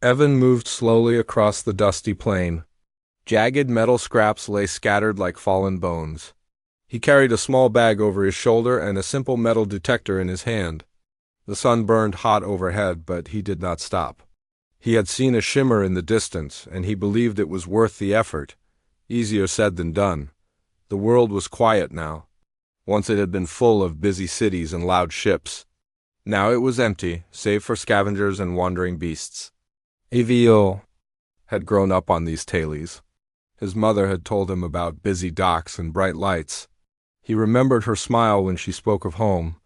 Evan moved slowly across the dusty plain. Jagged metal scraps lay scattered like fallen bones. He carried a small bag over his shoulder and a simple metal detector in his hand. The sun burned hot overhead, but he did not stop. He had seen a shimmer in the distance, and he believed it was worth the effort. Easier said than done. The world was quiet now. Once it had been full of busy cities and loud ships. Now it was empty, save for scavengers and wandering beasts. Avio had grown up on these tailies. His mother had told him about busy docks and bright lights. He remembered her smile when she spoke of home,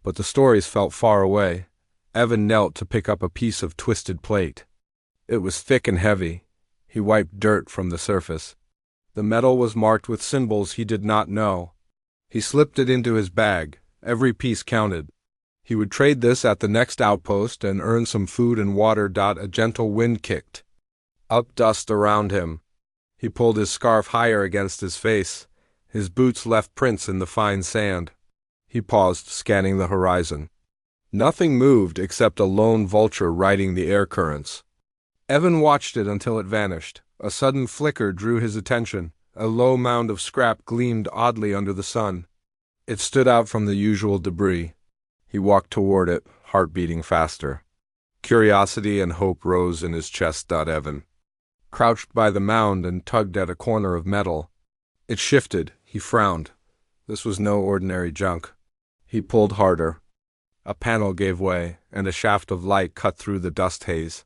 but the stories felt far away. Evan knelt to pick up a piece of twisted plate. It was thick and heavy. He wiped dirt from the surface. The metal was marked with symbols he did not know. He slipped it into his bag. Every piece counted. He would trade this at the next outpost and earn some food and water. A gentle wind kicked up dust around him. He pulled his scarf higher against his face. His boots left prints in the fine sand. He paused, scanning the horizon. Nothing moved except a lone vulture riding the air currents. Evan watched it until it vanished. A sudden flicker drew his attention. A low mound of scrap gleamed oddly under the sun. It stood out from the usual debris. He walked toward it, heart beating faster. Curiosity and hope rose in his chest. Evan crouched by the mound and tugged at a corner of metal. It shifted. He frowned. This was no ordinary junk. He pulled harder. A panel gave way, and a shaft of light cut through the dust haze.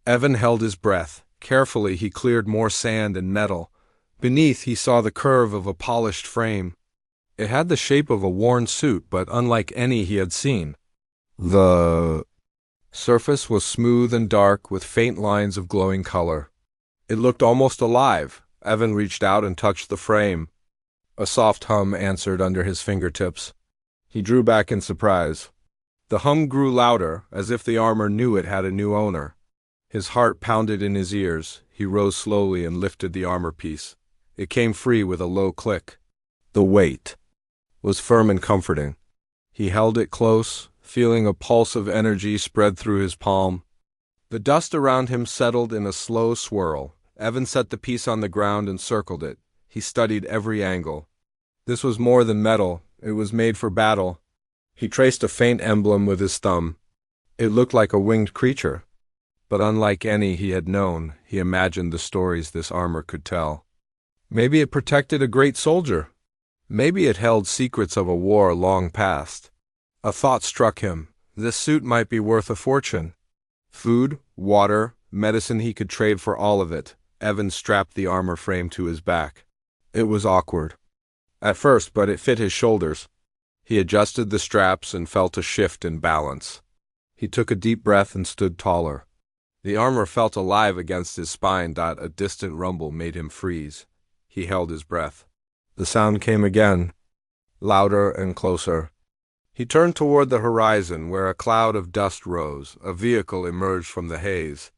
Evan held his breath. Carefully he cleared more sand and metal. Beneath he saw the curve of a polished frame. It had the shape of a worn suit, but unlike any he had seen. The surface was smooth and dark, with faint lines of glowing color. It looked almost alive. Evan reached out and touched the frame. A soft hum answered under his fingertips. He drew back in surprise. The hum grew louder, as if the armor knew it had a new owner. His heart pounded in his ears. He rose slowly and lifted the armor piece. It came free with a low click. The weight was firm and comforting. He held it close, feeling a pulse of energy spread through his palm. The dust around him settled in a slow swirl. Evan set the piece on the ground and circled it. He studied every angle. This was more than metal. It was made for battle. He traced a faint emblem with his thumb. It looked like a winged creature. But unlike any he had known, he imagined the stories this armor could tell. Maybe it protected a great soldier. Maybe it held secrets of a war long past. A thought struck him. This suit might be worth a fortune. Food, water, medicine, he could trade for all of it. Evan strapped the armor frame to his back. It was awkward at first, but it fit his shoulders. He adjusted the straps and felt a shift in balance. He took a deep breath and stood taller. The armor felt alive against his spine. A distant rumble made him freeze. He held his breath. The sound came again, louder and closer. He turned toward the horizon, where a cloud of dust rose. A vehicle emerged from the haze.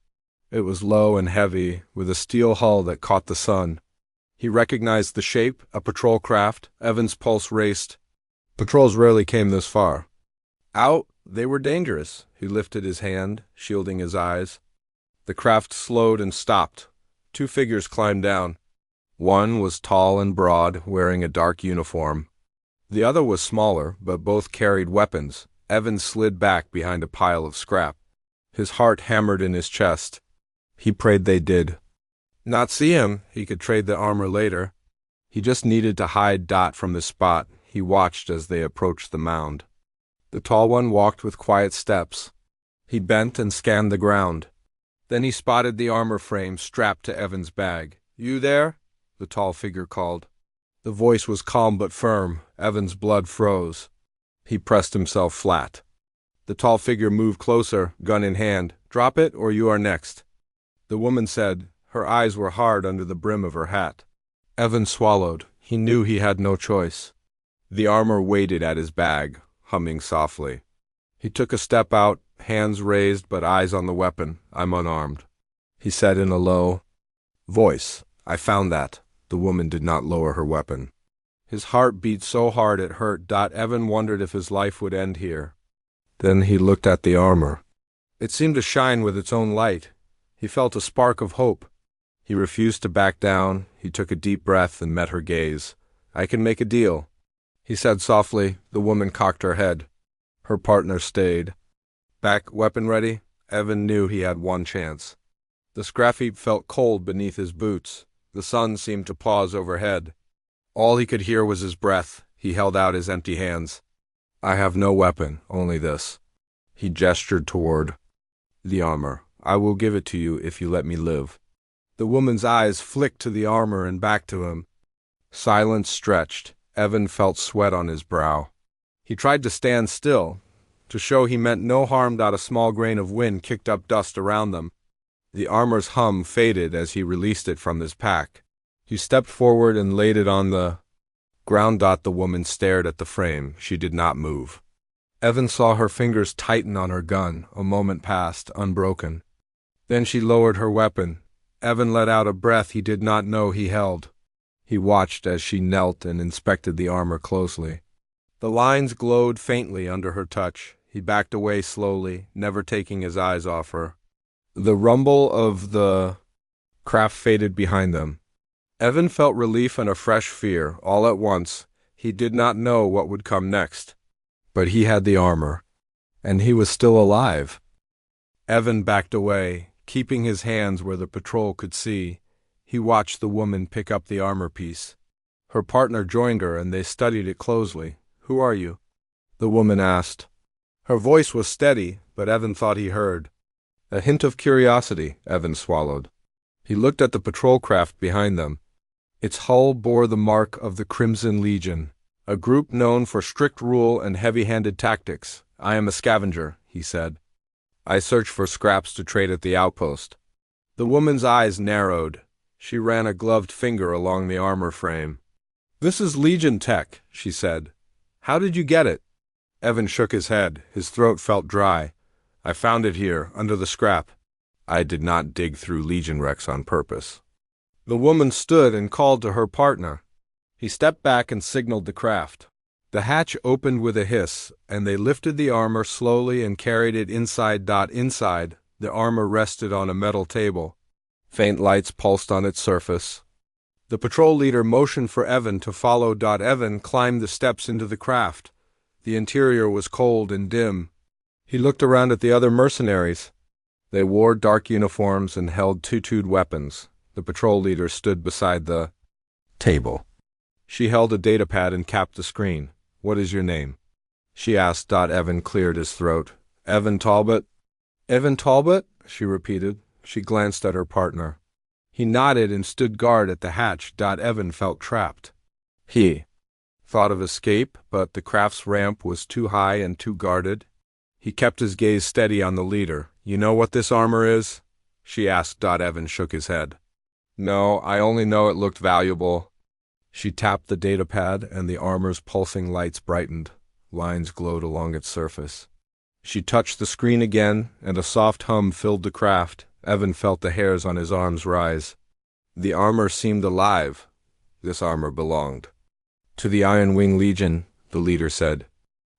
It was low and heavy, with a steel hull that caught the sun. He recognized the shape, a patrol craft. Evan's pulse raced. Patrols rarely came this far. Out, they were dangerous. He lifted his hand, shielding his eyes. The craft slowed and stopped. Two figures climbed down. One was tall and broad, wearing a dark uniform. The other was smaller, but both carried weapons. Evan slid back behind a pile of scrap. His heart hammered in his chest. He prayed they did not see him. He could trade the armor later. He just needed to hide from the spot. He watched as they approached the mound. The tall one walked with quiet steps. He bent and scanned the ground. Then he spotted the armor frame strapped to Evan's bag. "You there?" the tall figure called. The voice was calm but firm. Evan's blood froze. He pressed himself flat. The tall figure moved closer, gun in hand. "Drop it, or you are next," the woman said. Her eyes were hard under the brim of her hat. Evan swallowed. He knew he had no choice. The armor waited at his bag, humming softly. He took a step out, hands raised but eyes on the weapon. "I'm unarmed," he said in a low voice. "I found that." The woman did not lower her weapon. His heart beat so hard it hurt. Evan wondered if his life would end here. Then he looked at the armor. It seemed to shine with its own light. He felt a spark of hope. He refused to back down. He took a deep breath and met her gaze. "I can make a deal," he said softly. The woman cocked her head. Her partner stayed. "Back, weapon ready?" Evan knew he had one chance. The Scrapheap felt cold beneath his boots. The sun seemed to pause overhead. All he could hear was his breath. He held out his empty hands. "I have no weapon, only this." He gestured toward the armor. "I will give it to you if you let me live." The woman's eyes flicked to the armor and back to him. Silence stretched. Evan felt sweat on his brow. He tried to stand still, to show he meant no harm. A small grain of wind kicked up dust around them. The armor's hum faded as he released it from his pack. He stepped forward and laid it on the ground. The woman stared at the frame. She did not move. Evan saw her fingers tighten on her gun. A moment passed, unbroken. Then she lowered her weapon. Evan let out a breath he did not know he held. He watched as she knelt and inspected the armor closely. The lines glowed faintly under her touch. He backed away slowly, never taking his eyes off her. The rumble of the craft faded behind them. Evan felt relief and a fresh fear, all at once. He did not know what would come next. But he had the armor, and he was still alive. Evan backed away, keeping his hands where the patrol could see. He watched the woman pick up the armor piece. Her partner joined her, and they studied it closely. "Who are you?" the woman asked. Her voice was steady, but Evan thought he heard a hint of curiosity. Evan swallowed. He looked at the patrol craft behind them. Its hull bore the mark of the Crimson Legion, a group known for strict rule and heavy-handed tactics. "I am a scavenger," he said. "I search for scraps to trade at the outpost." The woman's eyes narrowed. She ran a gloved finger along the armor frame. "This is Legion tech," she said. "How did you get it?" Evan shook his head. His throat felt dry. "I found it here, under the scrap. I did not dig through Legion wrecks on purpose." The woman stood and called to her partner. He stepped back and signaled the craft. The hatch opened with a hiss, and they lifted the armor slowly and carried it inside. Inside, the armor rested on a metal table. Faint lights pulsed on its surface. The patrol leader motioned for Evan to follow. Evan climbed the steps into the craft. The interior was cold and dim. He looked around at the other mercenaries. They wore dark uniforms and held tattooed weapons. The patrol leader stood beside the table. She held a datapad and capped the screen. "What is your name?" she asked. Evan cleared his throat. "Evan Talbot." "Evan Talbot?" she repeated. She glanced at her partner. He nodded and stood guard at the hatch. Evan felt trapped. He thought of escape, but the craft's ramp was too high and too guarded. He kept his gaze steady on the leader. "You know what this armor is?" she asked. Evan shook his head. "No, I only know it looked valuable." She tapped the datapad, and the armor's pulsing lights brightened. Lines glowed along its surface. She touched the screen again, and a soft hum filled the craft. Evan felt the hairs on his arms rise. The armor seemed alive. This armor belonged to the Iron Wing Legion, the leader said.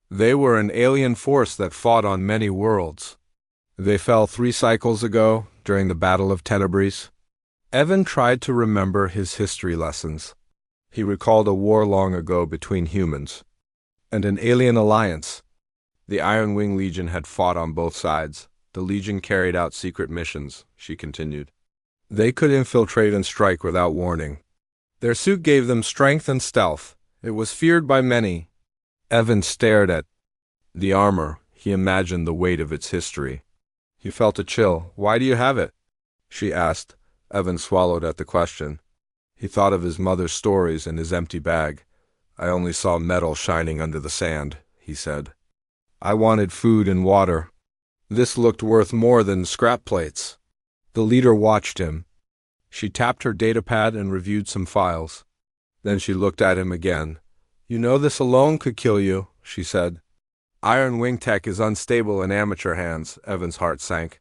They were an alien force that fought on many worlds. They fell 3 cycles ago, during the Battle of Tenebris. Evan tried to remember his history lessons. He recalled a war long ago between humans and an alien alliance. The Iron Wing Legion had fought on both sides. The Legion carried out secret missions, she continued. They could infiltrate and strike without warning. Their suit gave them strength and stealth. It was feared by many. Evan stared at the armor. He imagined the weight of its history. He felt a chill. "Why do you have it?" she asked. Evan swallowed at the question. He thought of his mother's stories and his empty bag. "I only saw metal shining under the sand," he said. "I wanted food and water. This looked worth more than scrap plates." The leader watched him. She tapped her datapad and reviewed some files. Then she looked at him again. "You know this alone could kill you," she said. "Iron Wing tech is unstable in amateur hands." Evan's heart sank.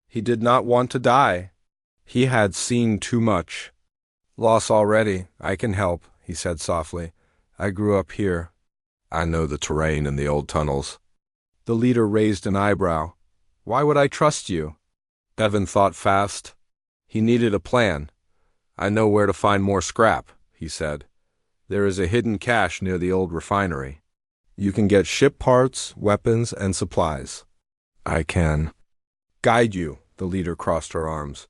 He did not want to die. He had seen too much. "Loss already. I can help," he said softly. "I grew up here. I know the terrain and the old tunnels." The leader raised an eyebrow. "Why would I trust you?" Evan thought fast. He needed a plan. "I know where to find more scrap," he said. "There is a hidden cache near the old refinery. You can get ship parts, weapons, and supplies." "I can guide you," the leader crossed her arms.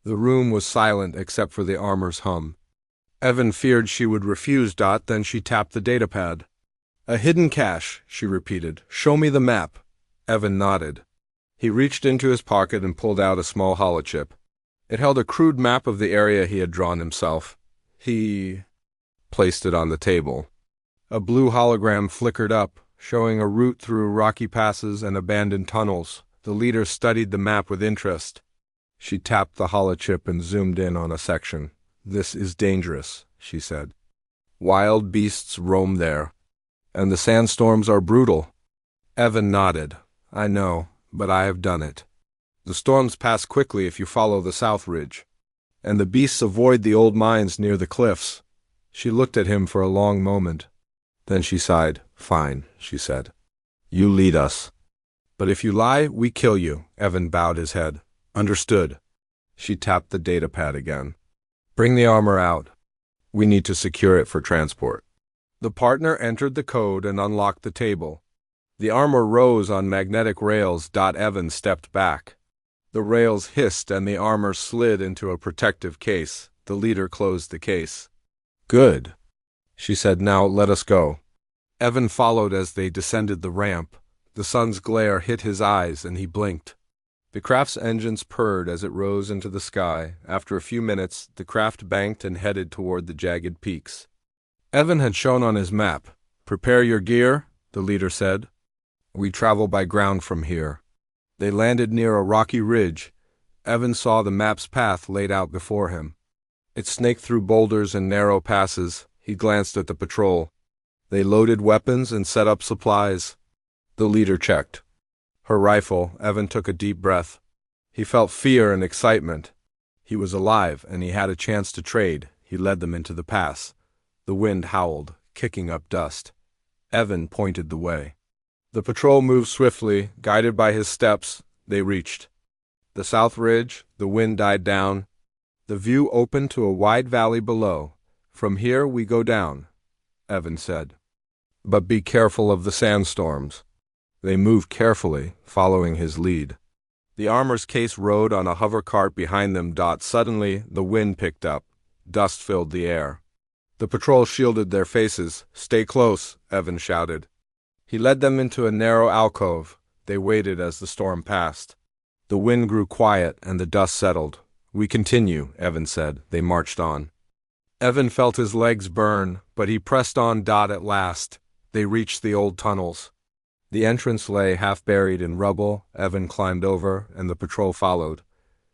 The room was silent except for the armor's hum. Evan feared she would refuse. Then she tapped the datapad. "A hidden cache," she repeated. "Show me the map." Evan nodded. He reached into his pocket and pulled out a small holochip. It held a crude map of the area he had drawn himself. He placed it on the table. A blue hologram flickered up, showing a route through rocky passes and abandoned tunnels. The leader studied the map with interest. She tapped the holochip and zoomed in on a section. "This is dangerous," she said. "Wild beasts roam there, and the sandstorms are brutal." Evan nodded. "I know, but I have done it. The storms pass quickly if you follow the south ridge, and the beasts avoid the old mines near the cliffs." She looked at him for a long moment. Then she sighed. "Fine," she said. "You lead us. But if you lie, we kill you." Evan bowed his head. "Understood." She tapped the datapad again. "Bring the armor out. We need to secure it for transport." The partner entered the code and unlocked the table. The armor rose on magnetic rails. Evan stepped back. The rails hissed and the armor slid into a protective case. The leader closed the case. "Good," she said. "Now let us go." Evan followed as they descended the ramp. The sun's glare hit his eyes and he blinked. The craft's engines purred as it rose into the sky. After a few minutes, the craft banked and headed toward the jagged peaks. Evan had shown on his map. "Prepare your gear," the leader said. "We travel by ground from here." They landed near a rocky ridge. Evan saw the map's path laid out before him. It snaked through boulders and narrow passes. He glanced at the patrol. They loaded weapons and set up supplies. The leader checked her rifle. Evan took a deep breath. He felt fear and excitement. He was alive, and he had a chance to trade. He led them into the pass. The wind howled, kicking up dust. Evan pointed the way. The patrol moved swiftly, guided by his steps. They reached the south ridge. The wind died down. The view opened to a wide valley below. "From here we go down," Evan said. "But be careful of the sandstorms." They moved carefully, following his lead. The armor's case rode on a hover cart behind them. Suddenly, the wind picked up. Dust filled the air. The patrol shielded their faces. "Stay close," Evan shouted. He led them into a narrow alcove. They waited as the storm passed. The wind grew quiet and the dust settled. "We continue," Evan said. They marched on. Evan felt his legs burn, but he pressed on. At last, they reached the old tunnels. The entrance lay half buried in rubble. Evan climbed over, and the patrol followed.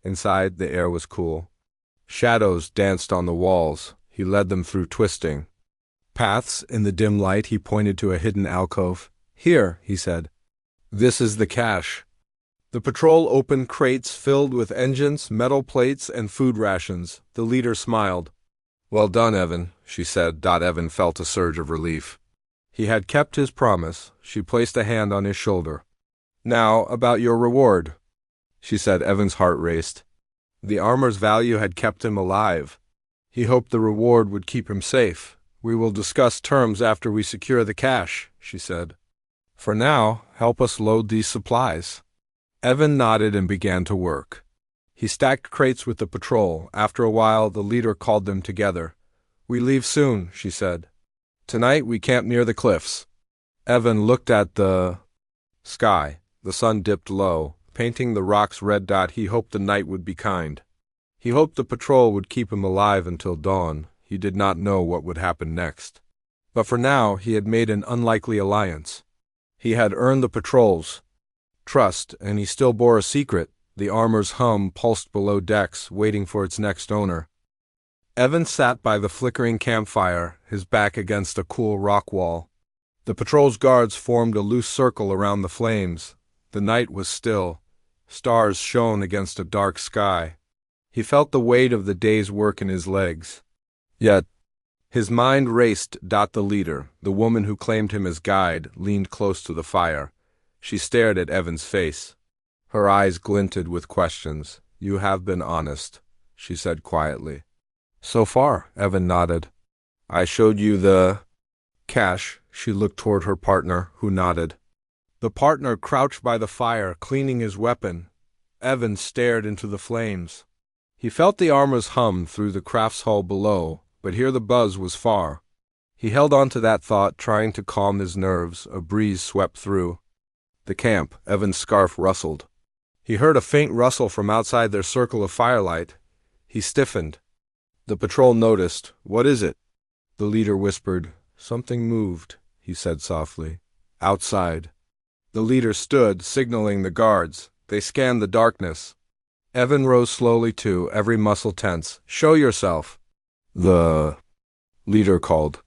Inside, the air was cool. Shadows danced on the walls. He led them through twisting paths. In the dim light, he pointed to a hidden alcove. "Here," he said. "This is the cache." The patrol opened crates filled with engines, metal plates, and food rations. The leader smiled. "Well done, Evan," she said. Evan felt a surge of relief. He had kept his promise. She placed a hand on his shoulder. "Now, about your reward," she said. Evan's heart raced. The armor's value had kept him alive. He hoped the reward would keep him safe. "We will discuss terms after we secure the cache," she said. "For now, help us load these supplies." Evan nodded and began to work. He stacked crates with the patrol. After a while, the leader called them together. "We leave soon," she said. "Tonight we camp near the cliffs." Evan looked at the sky. The sun dipped low, painting the rocks red. He hoped the night would be kind. He hoped the patrol would keep him alive until dawn. He did not know what would happen next. But for now, he had made an unlikely alliance. He had earned the patrol's trust, and he still bore a secret. The armor's hum pulsed below decks, waiting for its next owner. Evan sat by the flickering campfire, his back against a cool rock wall. The patrol's guards formed a loose circle around the flames. The night was still. Stars shone against a dark sky. He felt the weight of the day's work in his legs. Yet, his mind raced. The leader, the woman who claimed him as guide, leaned close to the fire. She stared at Evan's face. Her eyes glinted with questions. "You have been honest," she said quietly. So far, Evan nodded. I showed you the cache. She looked toward her partner, who nodded. The partner crouched by the fire, cleaning his weapon. Evan stared into the flames. He felt the armor's hum through the craft's hull below, but here the buzz was far. He held on to that thought, trying to calm his nerves. A breeze swept through the camp. Evan's scarf rustled. He heard a faint rustle from outside their circle of firelight. He stiffened. The patrol noticed. What is it? The leader whispered. Something moved, he said softly. Outside. The leader stood, signaling the guards. They scanned the darkness. Evan rose slowly too, every muscle tense. Show yourself. The leader called.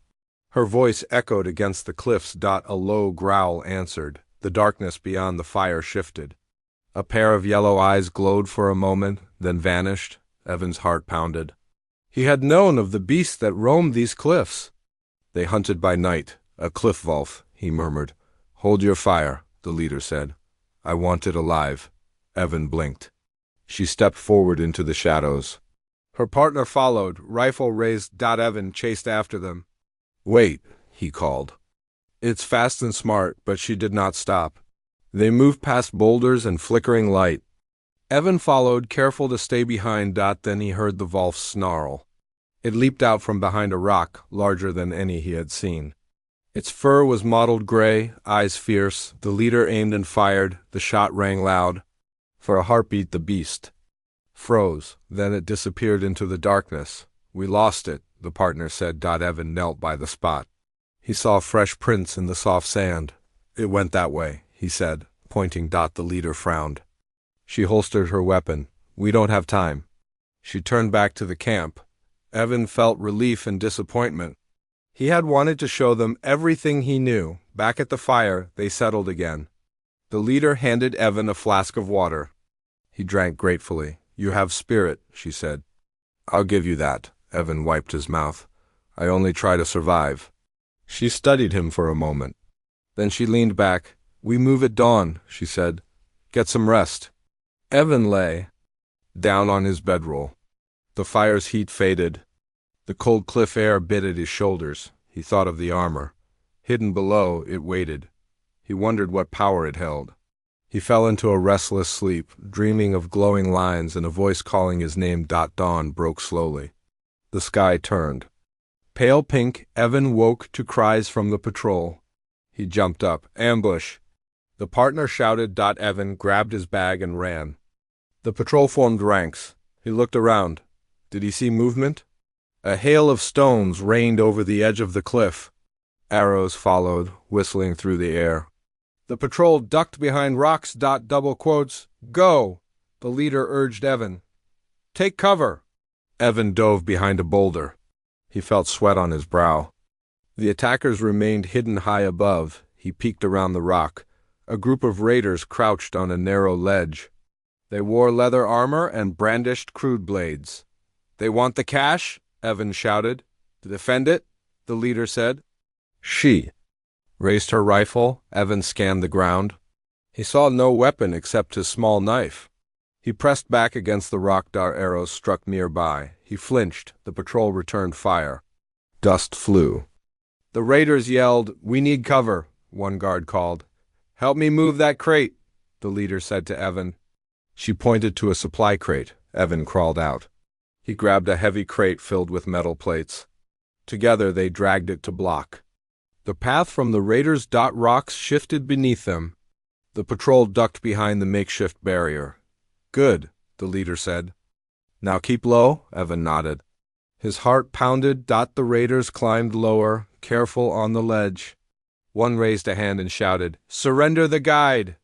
Her voice echoed against the cliffs. A low growl answered. The darkness beyond the fire shifted. A pair of yellow eyes glowed for a moment, then vanished. Evan's heart pounded. He had known of the beasts that roamed these cliffs. They hunted by night. A cliff wolf, he murmured. Hold your fire, the leader said. I want it alive. Evan blinked. She stepped forward into the shadows. Her partner followed, rifle raised. Evan chased after them. Wait, he called. It's fast and smart, but she did not stop. They moved past boulders and flickering light. Evan followed, careful to stay behind. Then he heard the wolf snarl. It leaped out from behind a rock, larger than any he had seen. Its fur was mottled gray, eyes fierce. The leader aimed and fired. The shot rang loud. For a heartbeat the beast froze. Then it disappeared into the darkness. We lost it, the partner said. Evan knelt by the spot. He saw fresh prints in the soft sand. It went that way, he said, pointing. The leader frowned. She holstered her weapon. We don't have time. She turned back to the camp. Evan felt relief and disappointment. He had wanted to show them everything he knew. Back at the fire, they settled again. The leader handed Evan a flask of water. He drank gratefully. You have spirit, she said. I'll give you that. Evan wiped his mouth. I only try to survive. She studied him for a moment. Then she leaned back. We move at dawn, she said. Get some rest. Evan lay down on his bedroll. The fire's heat faded. The cold cliff air bit at his shoulders. He thought of the armor. Hidden below, it waited. He wondered what power it held. He fell into a restless sleep, dreaming of glowing lines and a voice calling his name. Dawn broke slowly. The sky turned. Pale pink, Evan woke to cries from the patrol. He jumped up. Ambush! The partner shouted. Evan grabbed his bag and ran. The patrol formed ranks. He looked around. Did he see movement? A hail of stones rained over the edge of the cliff. Arrows followed, whistling through the air. The patrol ducked behind rocks. Double quotes. Go! The leader urged Evan. Take cover! Evan dove behind a boulder. He felt sweat on his brow. The attackers remained hidden high above. He peeked around the rock. A group of raiders crouched on a narrow ledge. They wore leather armor and brandished crude blades. They want the cache? Evan shouted. To defend it? The leader said. She raised her rifle. Evan scanned the ground. He saw no weapon except his small knife. He pressed back against the rock. Arrows struck nearby. He flinched. The patrol returned fire. Dust flew. The raiders yelled, We need cover, one guard called. Help me move that crate, the leader said to Evan. She pointed to a supply crate. Evan crawled out. He grabbed a heavy crate filled with metal plates. Together they dragged it to block. The path from the raiders' rocks shifted beneath them. The patrol ducked behind the makeshift barrier. Good, the leader said. Now keep low, Evan nodded. His heart pounded. The raiders climbed lower, careful on the ledge. One raised a hand and shouted, Surrender the guide!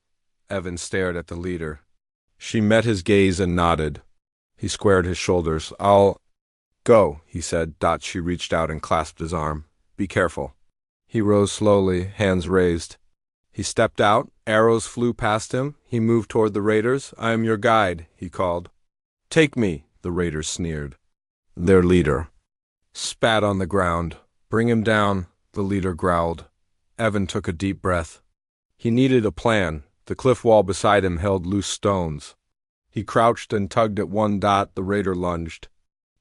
Evan stared at the leader. She met his gaze and nodded. He squared his shoulders. I'll go, he said. She reached out and clasped his arm. Be careful. He rose slowly, hands raised. He stepped out. Arrows flew past him. He moved toward the raiders. I am your guide, he called. Take me, the raiders sneered. Their leader spat on the ground. Bring him down, the leader growled. Evan took a deep breath. He needed a plan. The cliff wall beside him held loose stones. He crouched and tugged at one. The raider lunged.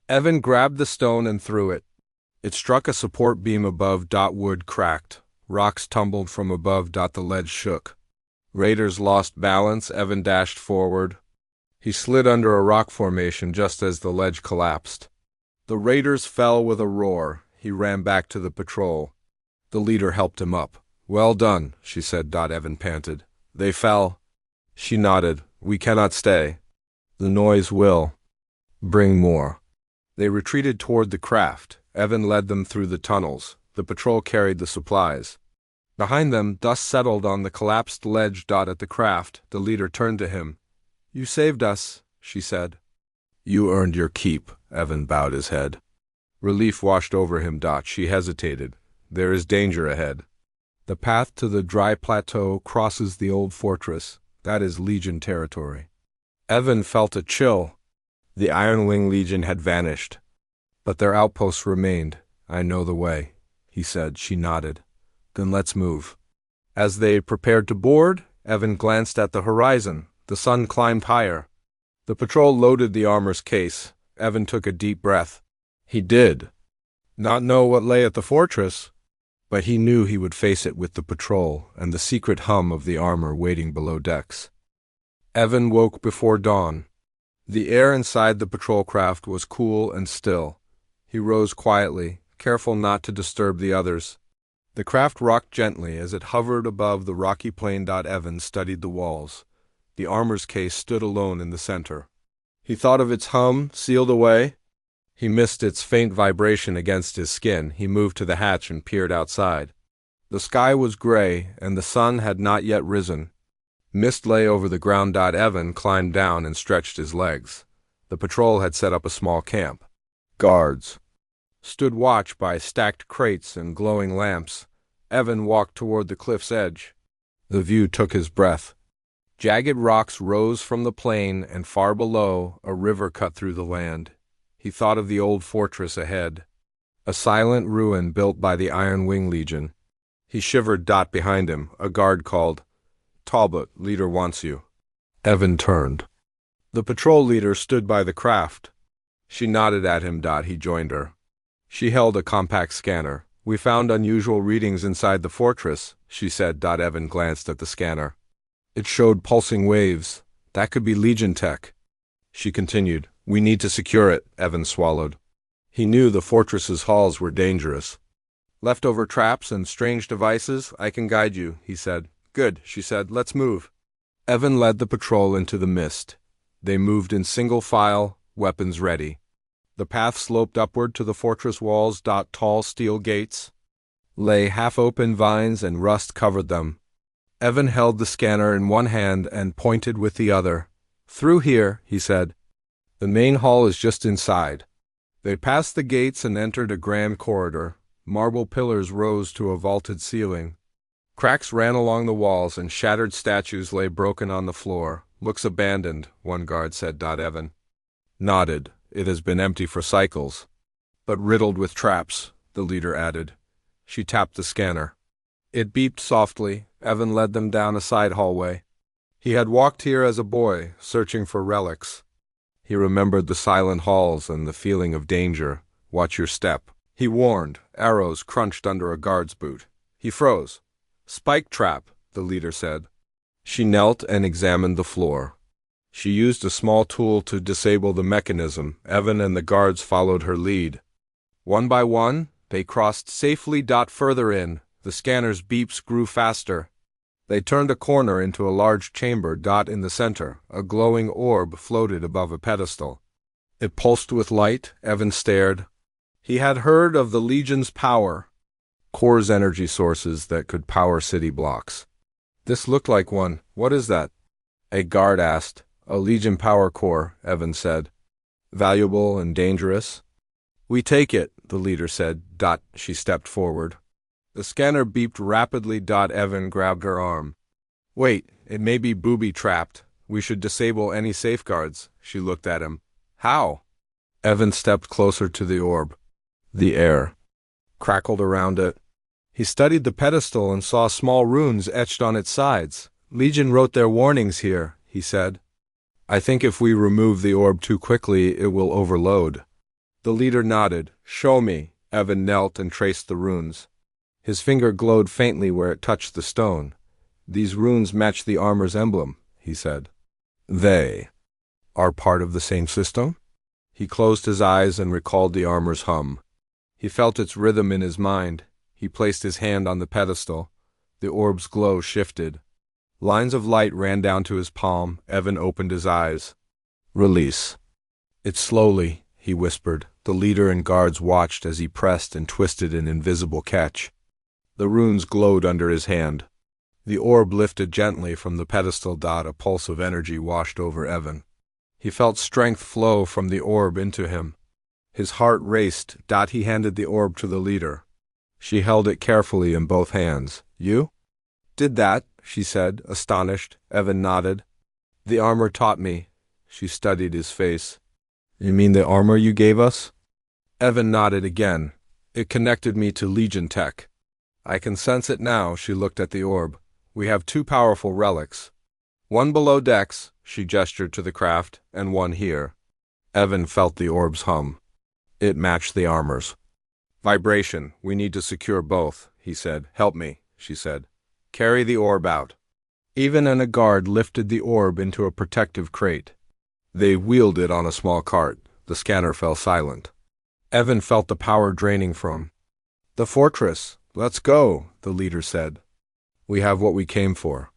Evan grabbed the stone and threw it. It struck a support beam above. Wood cracked. Rocks tumbled from above. The ledge shook. Raiders lost balance. Evan dashed forward. He slid under a rock formation just as the ledge collapsed. The raiders fell with a roar. He ran back to the patrol. The leader helped him up. "Well done," she said. Evan panted. "They fell." She nodded. "We cannot stay. The noise will bring more." They retreated toward the craft. Evan led them through the tunnels. The patrol carried the supplies. Behind them, dust settled on the collapsed ledge. At the craft, the leader turned to him. "You saved us," she said. "You earned your keep." Evan bowed his head. Relief washed over him. She hesitated. "There is danger ahead. The path to the dry plateau crosses the old fortress. That is Legion territory." Evan felt a chill. The Iron Wing Legion had vanished, but their outposts remained. "I know the way," he said. She nodded. "Then let's move." As they prepared to board, Evan glanced at the horizon. The sun climbed higher. The patrol loaded the armor's case. Evan took a deep breath. He did not know what lay at the fortress, but he knew he would face it with the patrol and the secret hum of the armor waiting below decks. Evan woke before dawn. The air inside the patrol craft was cool and still. He rose quietly, careful not to disturb the others. The craft rocked gently as it hovered above the rocky plain. Evan studied the walls. The armor's case stood alone in the center. He thought of its hum, sealed away. He missed its faint vibration against his skin. He moved to the hatch and peered outside. The sky was gray, and the sun had not yet risen. Mist lay over the ground. Evan climbed down and stretched his legs. The patrol had set up a small camp. Guards stood watch by stacked crates and glowing lamps. Evan walked toward the cliff's edge. The view took his breath. Jagged rocks rose from the plain, and far below, a river cut through the land. He thought of the old fortress ahead, a silent ruin built by the Iron Wing Legion. He shivered. Behind him, a guard called, "Talbot, leader wants you." Evan turned. The patrol leader stood by the craft. She nodded at him. He joined her. She held a compact scanner. "We found unusual readings inside the fortress," she said. Evan glanced at the scanner. It showed pulsing waves. "That could be Legion tech." She continued, "We need to secure it." Evan swallowed. He knew the fortress's halls were dangerous. "Leftover traps and strange devices, I can guide you," he said. "Good," she said. "Let's move." Evan led the patrol into the mist. They moved in single file, weapons ready. The path sloped upward to the fortress walls. Tall steel gates lay half-open. Vines and rust covered them. Evan held the scanner in one hand and pointed with the other. "Through here," he said. "The main hall is just inside." They passed the gates and entered a grand corridor. Marble pillars rose to a vaulted ceiling. Cracks ran along the walls, and shattered statues lay broken on the floor. "Looks abandoned," one guard said. Evan nodded. "It has been empty for cycles." "But riddled with traps," the leader added. She tapped the scanner. It beeped softly. Evan led them down a side hallway. He had walked here as a boy, searching for relics. He remembered the silent halls and the feeling of danger. "Watch your step," he warned. Arrows crunched under a guard's boot. He froze. "Spike trap," the leader said. She knelt and examined the floor. She used a small tool to disable the mechanism. Evan and the guards followed her lead. One by one, they crossed safely. Further in, the scanner's beeps grew faster. They turned a corner into a large chamber. In the center, a glowing orb floated above a pedestal. It pulsed with light. Evan stared. He had heard of the Legion's power, cores energy sources that could power city blocks. This looked like one. "What is that?" a guard asked. "A Legion power core," Evan said. "Valuable and dangerous?" "We take it," the leader said. She stepped forward. The scanner beeped rapidly. Evan grabbed her arm. "Wait, it may be booby-trapped. We should disable any safeguards." She looked at him. "How?" Evan stepped closer to the orb. The air crackled around it. He studied the pedestal and saw small runes etched on its sides. "Legion wrote their warnings here," he said. I think if we remove the orb too quickly, it will overload. The leader nodded. Show me. Evan knelt and traced the runes. His finger glowed faintly where it touched the stone. These runes match the armor's emblem, he said. They are part of the same system? He closed his eyes and recalled the armor's hum. He felt its rhythm in his mind. He placed his hand on the pedestal. The orb's glow shifted. Lines of light ran down to his palm. Evan opened his eyes. Release. It slowly, he whispered. The leader and guards watched as he pressed and twisted an invisible catch. The runes glowed under his hand. The orb lifted gently from the pedestal. A pulse of energy washed over Evan. He felt strength flow from the orb into him. His heart raced. He handed the orb to the leader. She held it carefully in both hands. You did that, she said, astonished. Evan nodded. The armor taught me. She studied his face. You mean the armor you gave us? Evan nodded again. It connected me to Legion tech. I can sense it now. She looked at the orb. We have 2 powerful relics. One below decks, she gestured to the craft, and one here. Evan felt the orb's hum. It matched the armor's. Vibration. We need to secure both, he said. Help me, she said. Carry the orb out. Evan and a guard lifted the orb into a protective crate. They wheeled it on a small cart. The scanner fell silent. Evan felt the power draining from the fortress. Let's go, the leader said. We have what we came for.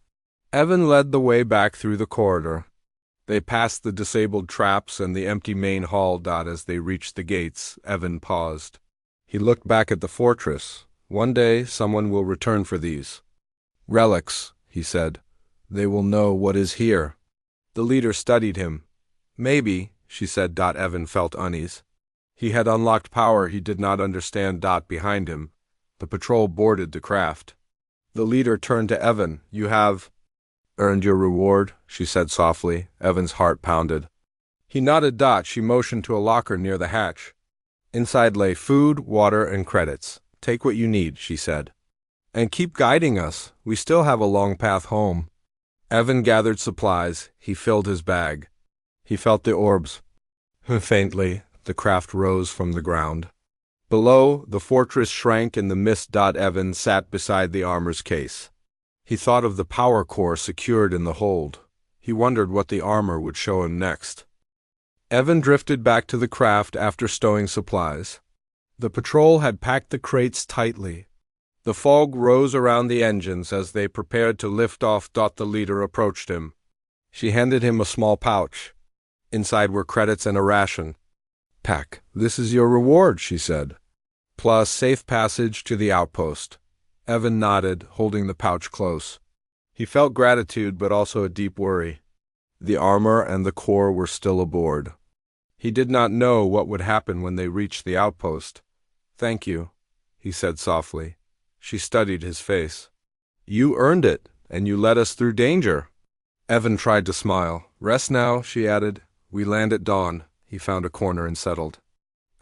Evan led the way back through the corridor. They passed the disabled traps and the empty main hall. As they reached the gates, Evan paused. He looked back at the fortress. One day, someone will return for these relics, he said. They will know what is here. The leader studied him. Maybe, she said. Evan felt unease. He had unlocked power he did not understand. Behind him, the patrol boarded the craft. The leader turned to Evan. You have earned your reward, she said softly. Evan's heart pounded. He nodded. She motioned to a locker near the hatch. Inside lay food, water, and credits. Take what you need, she said. And keep guiding us. We still have a long path home. Evan gathered supplies. He filled his bag. He felt the orbs. Faintly, the craft rose from the ground. Below, the fortress shrank in the mist. Evan sat beside the armor's case. He thought of the power core secured in the hold. He wondered what the armor would show him next. Evan drifted back to the craft after stowing supplies. The patrol had packed the crates tightly. The fog rose around the engines as they prepared to lift off. The leader approached him. She handed him a small pouch. Inside were credits and a ration. Pack. This is your reward, she said. Plus safe passage to the outpost. Evan nodded, holding the pouch close. He felt gratitude but also a deep worry. The armor and the core were still aboard. He did not know what would happen when they reached the outpost. Thank you, he said softly. She studied his face. You earned it, and you led us through danger. Evan tried to smile. Rest now, she added. We land at dawn. He found a corner and settled.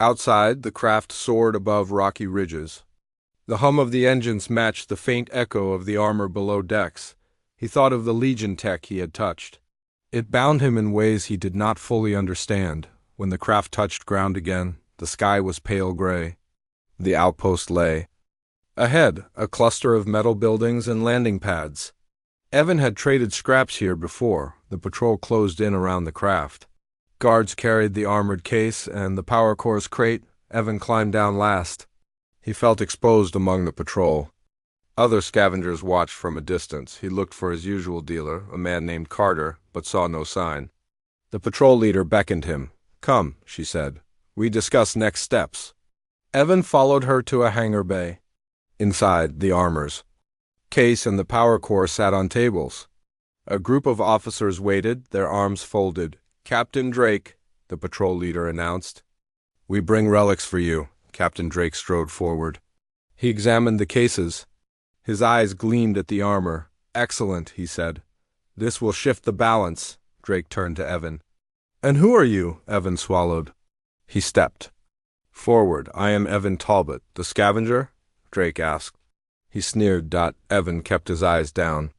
Outside, the craft soared above rocky ridges. The hum of the engines matched the faint echo of the armor below decks. He thought of the Legion tech he had touched. It bound him in ways he did not fully understand. When the craft touched ground again, the sky was pale gray. The outpost lay. Ahead, a cluster of metal buildings and landing pads. Evan had traded scraps here before. The patrol closed in around the craft. Guards carried the armored case and the power core's crate. Evan climbed down last. He felt exposed among the patrol. Other scavengers watched from a distance. He looked for his usual dealer, a man named Carter, but saw no sign. The patrol leader beckoned him. Come, she said. We discuss next steps. Evan followed her to a hangar bay. Inside, the armor's case and the power core sat on tables. A group of officers waited, their arms folded. Captain Drake, the patrol leader announced. We bring relics for you. Captain Drake strode forward. He examined the cases. His eyes gleamed at the armor. Excellent, he said. This will shift the balance. Drake turned to Evan. And who are you? Evan swallowed. He stepped forward. I am Evan Talbot, the scavenger? Drake asked. He sneered. Evan kept his eyes down.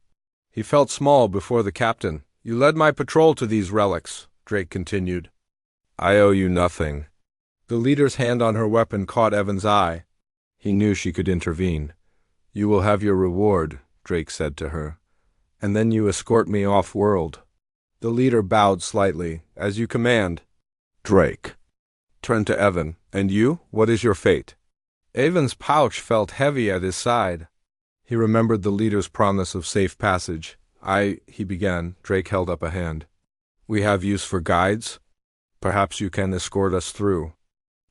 He felt small before the captain. You led my patrol to these relics, Drake continued. I owe you nothing. The leader's hand on her weapon caught Evan's eye. He knew she could intervene. You will have your reward, Drake said to her. And then you escort me off-world. The leader bowed slightly. As you command. Drake turned to Evan. And you? What is your fate? Evan's pouch felt heavy at his side. He remembered the leader's promise of safe passage. He began. Drake held up a hand. We have use for guides? Perhaps you can escort us through.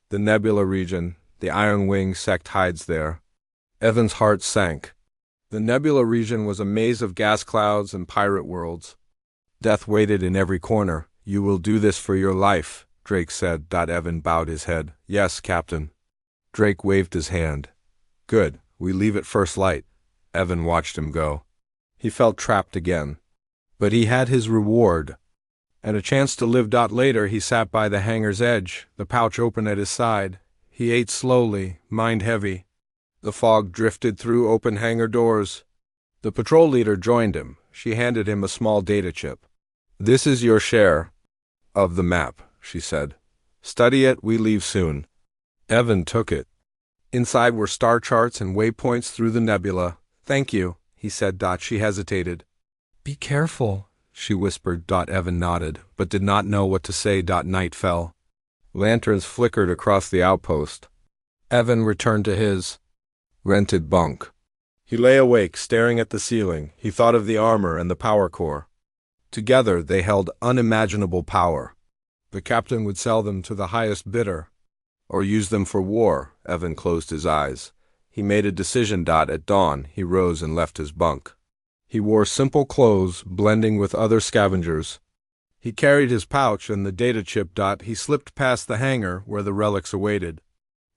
The Nebula region, the Iron Wing sect hides there. Evan's heart sank. The Nebula region was a maze of gas clouds and pirate worlds. Death waited in every corner. You will do this for your life, Drake said. Evan bowed his head. Yes, Captain. Drake waved his hand. Good, we leave at first light. Evan watched him go. He felt trapped again. But he had his reward. And a chance to live. Later he sat by the hangar's edge, the pouch open at his side. He ate slowly, mind heavy. The fog drifted through open hangar doors. The patrol leader joined him. She handed him a small data chip. This is your share of the map, she said. Study it, we leave soon. Evan took it. Inside were star charts and waypoints through the nebula. Thank you, he said. She hesitated. Be careful, she whispered. Evan nodded, but did not know what to say. Night fell. Lanterns flickered across the outpost. Evan returned to his rented bunk. He lay awake, staring at the ceiling. He thought of the armor and the power core. Together they held unimaginable power. The captain would sell them to the highest bidder, or use them for war. Evan closed his eyes. He made a decision. At dawn, he rose and left his bunk. He wore simple clothes, blending with other scavengers. He carried his pouch and the data chip. He slipped past the hangar where the relics awaited.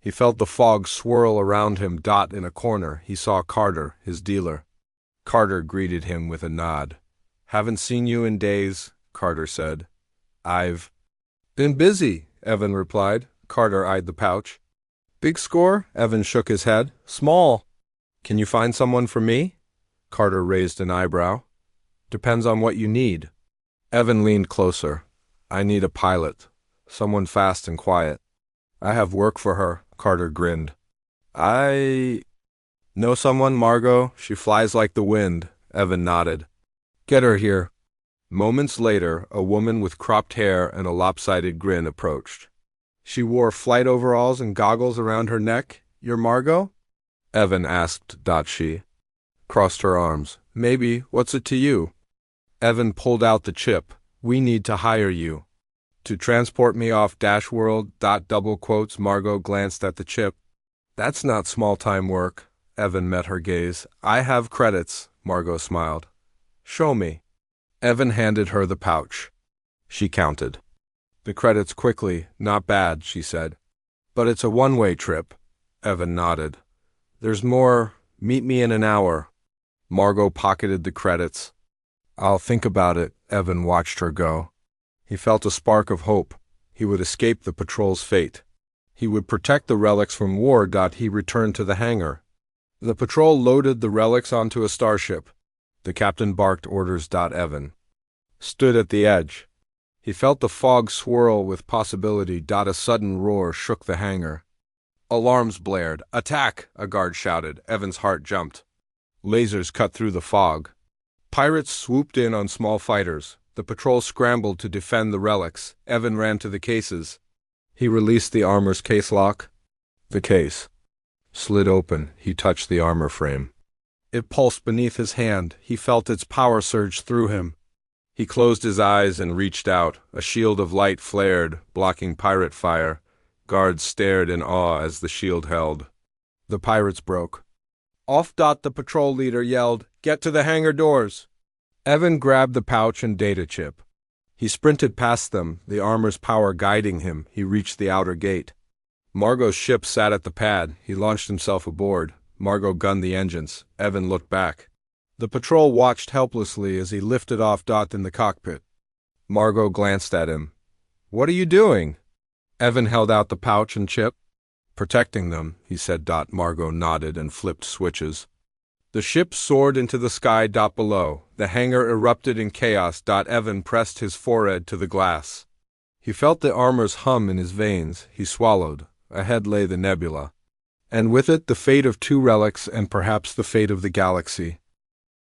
He felt the fog swirl around him. In a corner, he saw Carter, his dealer. Carter greeted him with a nod. Haven't seen you in days, Carter said. I've been busy, Evan replied. Carter eyed the pouch. Big score? Evan shook his head. Small. Can you find someone for me? Carter raised an eyebrow. Depends on what you need. Evan leaned closer. I need a pilot. Someone fast and quiet. I have work for her, Carter grinned. I know someone, Margot. She flies like the wind. Evan nodded. Get her here. Moments later, a woman with cropped hair and a lopsided grin approached. She wore flight overalls and goggles around her neck. You're Margot? Evan asked. She crossed her arms. Maybe. What's it to you? Evan pulled out the chip. We need to hire you. To transport me off World. Double quotes. Margot glanced at the chip. That's not small-time work. Evan met her gaze. I have credits, Margot smiled. Show me. Evan handed her the pouch. She counted the credits quickly. Not bad, she said. But it's a one-way trip. Evan nodded. There's more. Meet me in an hour. Margot pocketed the credits. I'll think about it. Evan watched her go. He felt a spark of hope. He would escape the patrol's fate. He would protect the relics from war. He returned to the hangar. The patrol loaded the relics onto a starship. The captain barked orders. Evan stood at the edge. He felt the fog swirl with possibility. A sudden roar shook the hangar. Alarms blared. Attack! A guard shouted. Evan's heart jumped. Lasers cut through the fog. Pirates swooped in on small fighters. The patrol scrambled to defend the relics. Evan ran to the cases. He released the armor's case lock. The case slid open. He touched the armor frame. It pulsed beneath his hand. He felt its power surge through him. He closed his eyes and reached out. A shield of light flared, blocking pirate fire. Guards stared in awe as the shield held. The pirates broke. Off. The patrol leader yelled, Get to the hangar doors. Evan grabbed the pouch and data chip. He sprinted past them, the armor's power guiding him. He reached the outer gate. Margot's ship sat at the pad. He launched himself aboard. Margot gunned the engines. Evan looked back. The patrol watched helplessly as he lifted off. In the cockpit. Margot glanced at him. What are you doing? Evan held out the pouch and chip. Protecting them, he said. Margot nodded and flipped switches. The ship soared into the sky. Below, The hangar erupted in chaos. Evan pressed his forehead to the glass. He felt the armor's hum in his veins. He swallowed. Ahead lay the nebula. And with it the fate of two relics and perhaps the fate of the galaxy.